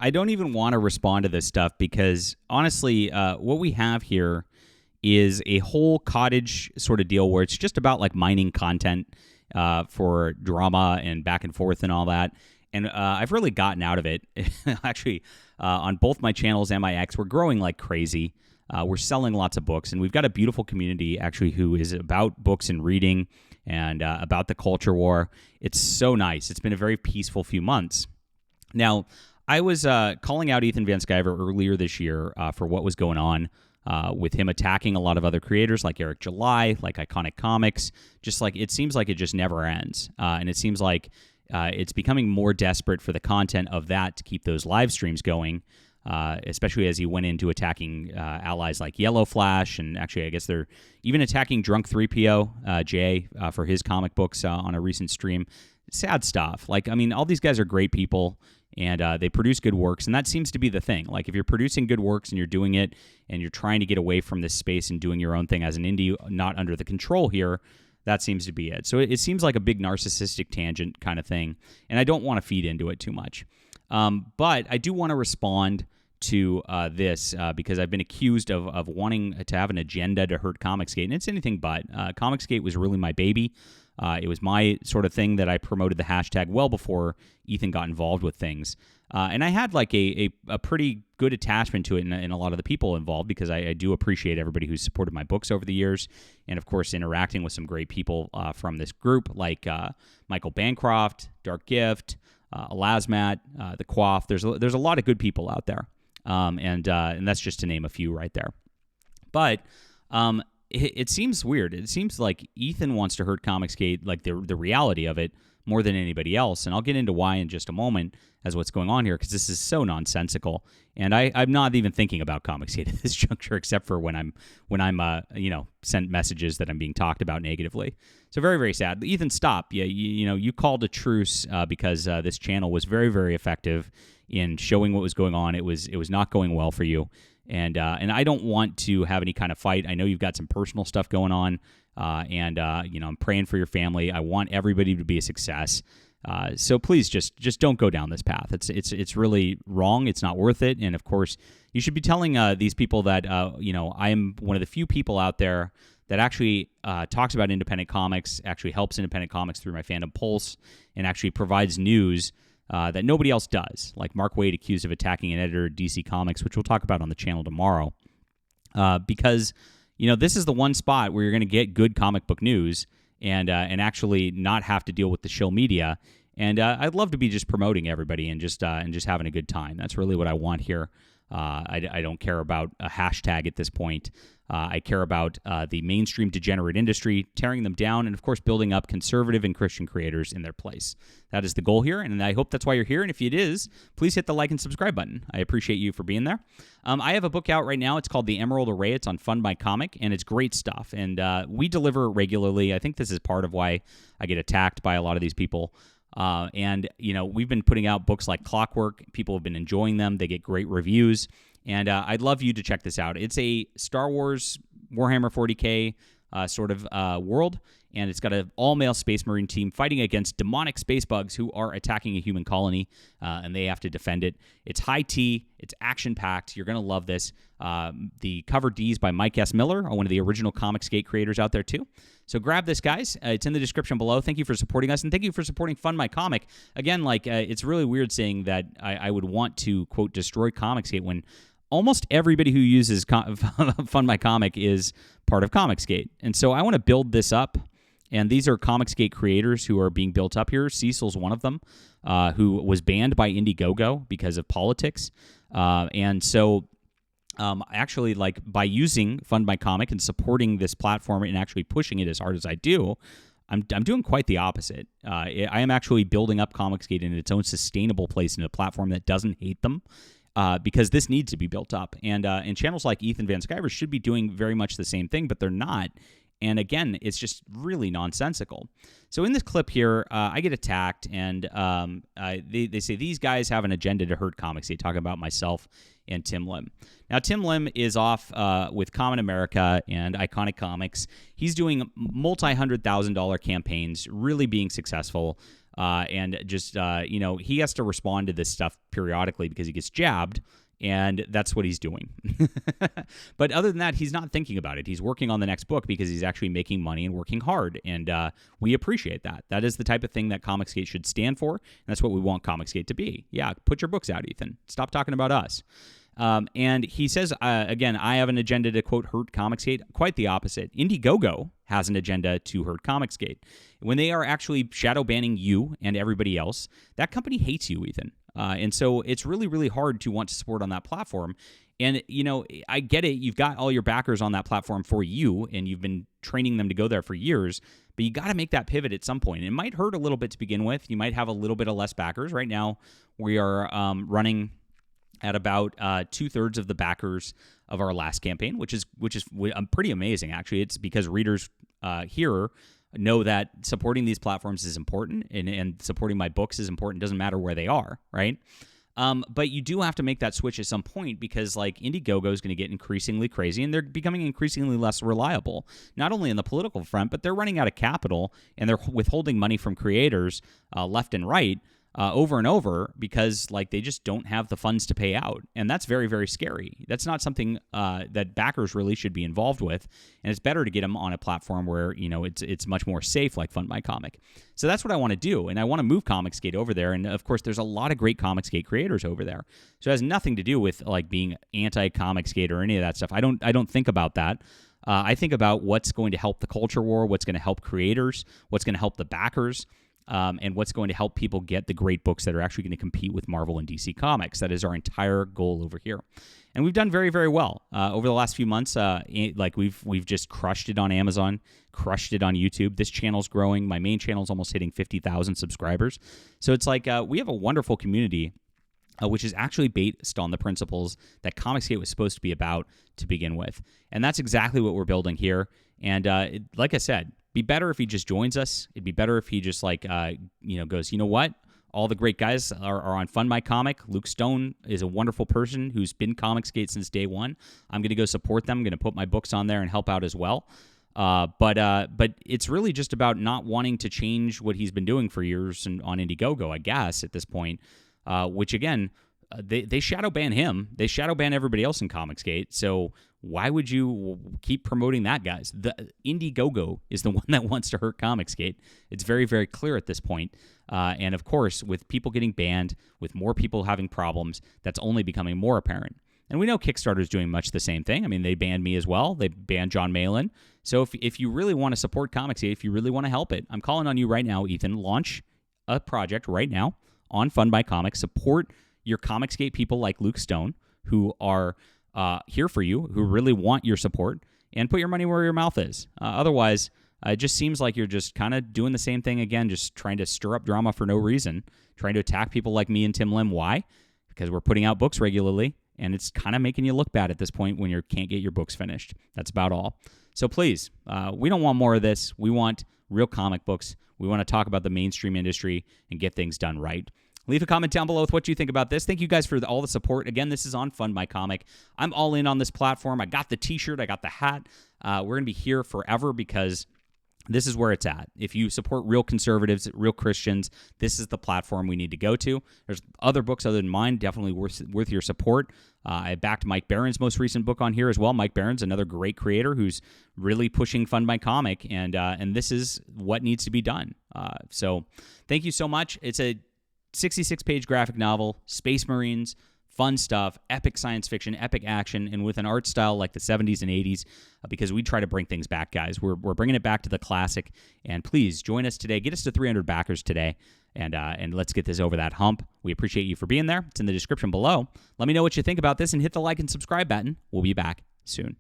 I don't even want to respond to this stuff because honestly, what we have here is a whole cottage sort of deal where it's just about like mining content for drama and back and forth and all that. And I've really gotten out of it. Actually, on both my channels and my X, we're growing like crazy. We're selling lots of books, and we've got a beautiful community actually who is about books and reading and about the culture war. It's so nice. It's been a very peaceful few months. Now, I was calling out Ethan Van Sciver earlier this year for what was going on with him attacking a lot of other creators like Eric July, like Iconic Comics. Just like it seems like it just never ends, and it seems like it's becoming more desperate for the content of that to keep those live streams going. Especially as he went into attacking allies like Yellow Flash, and actually I guess they're even attacking Drunk 3PO, Jay, for his comic books on a recent stream. Sad stuff. Like, I mean, all these guys are great people, and they produce good works, and that seems to be the thing. Like, if you're producing good works and you're doing it, and you're trying to get away from this space and doing your own thing as an indie, not under the control here, that seems to be it. So it seems like a big narcissistic tangent kind of thing, and I don't want to feed into it too much. But I do want to respond to this because I've been accused of wanting to have an agenda to hurt ComicsGate, and it's anything but. ComicsGate was really my baby. It was my sort of thing that I promoted the hashtag well before Ethan got involved with things. And I had like a pretty good attachment to it in a lot of the people involved because I do appreciate everybody who's supported my books over the years. And, of course, interacting with some great people from this group like Michael Bancroft, Dark Gift, Elasmat, The Quaff. There's a lot of good people out there. And that's just to name a few right there. But it seems weird. It seems like Ethan wants to hurt ComicsGate, like the reality of it, more than anybody else. And I'll get into why in just a moment as what's going on here, because this is so nonsensical. And I'm not even thinking about ComicsGate at this juncture, except for when I'm sent messages that I'm being talked about negatively. So very, very sad. Ethan, stop. Yeah, you called a truce because this channel was very, very effective in showing what was going on. It was not going well for you. And I don't want to have any kind of fight. I know you've got some personal stuff going on, and I'm praying for your family. I want everybody to be a success. So please just don't go down this path. It's really wrong. It's not worth it. And of course, you should be telling these people that I am one of the few people out there that actually talks about independent comics, actually helps independent comics through my Fandom Pulse, and actually provides news that nobody else does, like Mark Waid accused of attacking an editor at DC Comics, which we'll talk about on the channel tomorrow, because this is the one spot where you're going to get good comic book news and actually not have to deal with the shill media. And I'd love to be just promoting everybody and just having a good time. That's really what I want here. I don't care about a hashtag at this point. I care about the mainstream degenerate industry, tearing them down, and of course building up conservative and Christian creators in their place. That is the goal here, and I hope that's why you're here. And if it is, please hit the like and subscribe button. I appreciate you for being there. I have a book out right now. It's called The Emerald Array. It's on FundMyComic, and it's great stuff. And we deliver regularly. I think this is part of why I get attacked by a lot of these people. And we've been putting out books like Clockwork. People have been enjoying them. They get great reviews. And I'd love you to check this out. It's a Star Wars Warhammer 40K sort of world, and it's got an all-male Space Marine team fighting against demonic space bugs who are attacking a human colony, and they have to defend it. It's high tea. It's action-packed. You're going to love this. The cover D is by Mike S. Miller, one of the original ComicsGate creators out there, too. So grab this, guys. It's in the description below. Thank you for supporting us, and thank you for supporting FundMyComic. Again, it's really weird saying that I would want to, quote, destroy ComicsGate when almost everybody who uses FundMyComic is part of ComicsGate. And so I want to build this up, and these are ComicsGate creators who are being built up here. Cecil's one of them, who was banned by Indiegogo because of politics. And so actually, by using FundMyComic and supporting this platform and actually pushing it as hard as I do, I'm doing quite the opposite. I am actually building up ComicsGate in its own sustainable place in a platform that doesn't hate them. Because this needs to be built up. And channels like Ethan Van Sciver should be doing very much the same thing, but they're not. And again, it's just really nonsensical. So in this clip here, I get attacked, and they say these guys have an agenda to hurt comics. They talk about myself and Tim Lim. Now, Tim Lim is off with Common America and Iconic Comics. He's doing multi-$100,000 campaigns, really being successful. and just he has to respond to this stuff periodically because he gets jabbed. And that's what he's doing. But other than that, he's not thinking about it. He's working on the next book because he's actually making money and working hard. And we appreciate that. That is the type of thing that ComicsGate should stand for. And that's what we want ComicsGate to be. Yeah, put your books out, Ethan. Stop talking about us. And he says, again, I have an agenda to, quote, hurt ComicsGate. Quite the opposite. Indiegogo has an agenda to hurt ComicsGate. When they are actually shadow banning you and everybody else, that company hates you, Ethan. And so it's really, really hard to want to support on that platform. And, I get it. You've got all your backers on that platform for you, and you've been training them to go there for years. But you got to make that pivot at some point. It might hurt a little bit to begin with. You might have a little bit of less backers. Right now, we are running at about 2/3 of the backers of our last campaign, which is pretty amazing, actually. It's because readers here know that supporting these platforms is important, and supporting my books is important. Doesn't matter where they are, right? But you do have to make that switch at some point because, like, Indiegogo is going to get increasingly crazy, and they're becoming increasingly less reliable, not only in the political front, but they're running out of capital, and they're withholding money from creators left and right over and over because, like, they just don't have the funds to pay out. And that's very, very scary. That's not something that backers really should be involved with. And it's better to get them on a platform where, it's much more safe, like FundMyComic. So that's what I want to do. And I want to move ComicsGate over there. And of course, there's a lot of great ComicsGate creators over there. So it has nothing to do with, like, being anti-ComicsGate or any of that stuff. I don't think about that. I think about what's going to help the culture war, what's going to help creators, what's going to help the backers, and what's going to help people get the great books that are actually going to compete with Marvel and DC Comics. That is our entire goal over here. And we've done very, very well. Over the last few months, we've just crushed it on Amazon, crushed it on YouTube. This channel's growing. My main channel's almost hitting 50,000 subscribers. So it's like we have a wonderful community, which is actually based on the principles that ComicsGate was supposed to be about to begin with. And that's exactly what we're building here. And like I said, be better if he just joins us. It'd be better if he just goes, you know what? All the great guys are on FundMyComic. Luke Stone is a wonderful person who's been ComicsGate since day one. I'm going to go support them. I'm going to put my books on there and help out as well. But it's really just about not wanting to change what he's been doing for years on Indiegogo, I guess, at this point, which, again, they shadow ban him. They shadow ban everybody else in ComicsGate. So why would you keep promoting that, guys? The Indiegogo is the one that wants to hurt ComicsGate. It's very, very clear at this point. And of course, with people getting banned, with more people having problems, that's only becoming more apparent. And we know Kickstarter's doing much the same thing. I mean, they banned me as well. They banned John Malin. So if you really want to support ComicsGate, if you really want to help it, I'm calling on you right now, Ethan. Launch a project right now on FundMyComic. Support your ComicsGate people like Luke Stone, who are here for you, who really want your support, and put your money where your mouth is. Otherwise, it just seems like you're just kind of doing the same thing again, just trying to stir up drama for no reason, trying to attack people like me and Tim Lim. Why? Because we're putting out books regularly, and it's kind of making you look bad at this point when you can't get your books finished. That's about all. So please, we don't want more of this. We want real comic books. We want to talk about the mainstream industry and get things done right. Leave a comment down below with what you think about this. Thank you guys for all the support. Again, this is on FundMyComic. I'm all in on this platform. I got the t-shirt. I got the hat. We're going to be here forever because this is where it's at. If you support real conservatives, real Christians, this is the platform we need to go to. There's other books other than mine definitely worth your support. I backed Mike Barron's most recent book on here as well. Mike Barron's another great creator who's really pushing FundMyComic, and this is what needs to be done. So thank you so much. It's a 66-page graphic novel, Space Marines, fun stuff, epic science fiction, epic action, and with an art style like the 70s and 80s, because we try to bring things back, guys. We're bringing it back to the classic, and please join us today. Get us to 300 backers today, and let's get this over that hump. We appreciate you for being there. It's in the description below. Let me know what you think about this, and hit the like and subscribe button. We'll be back soon.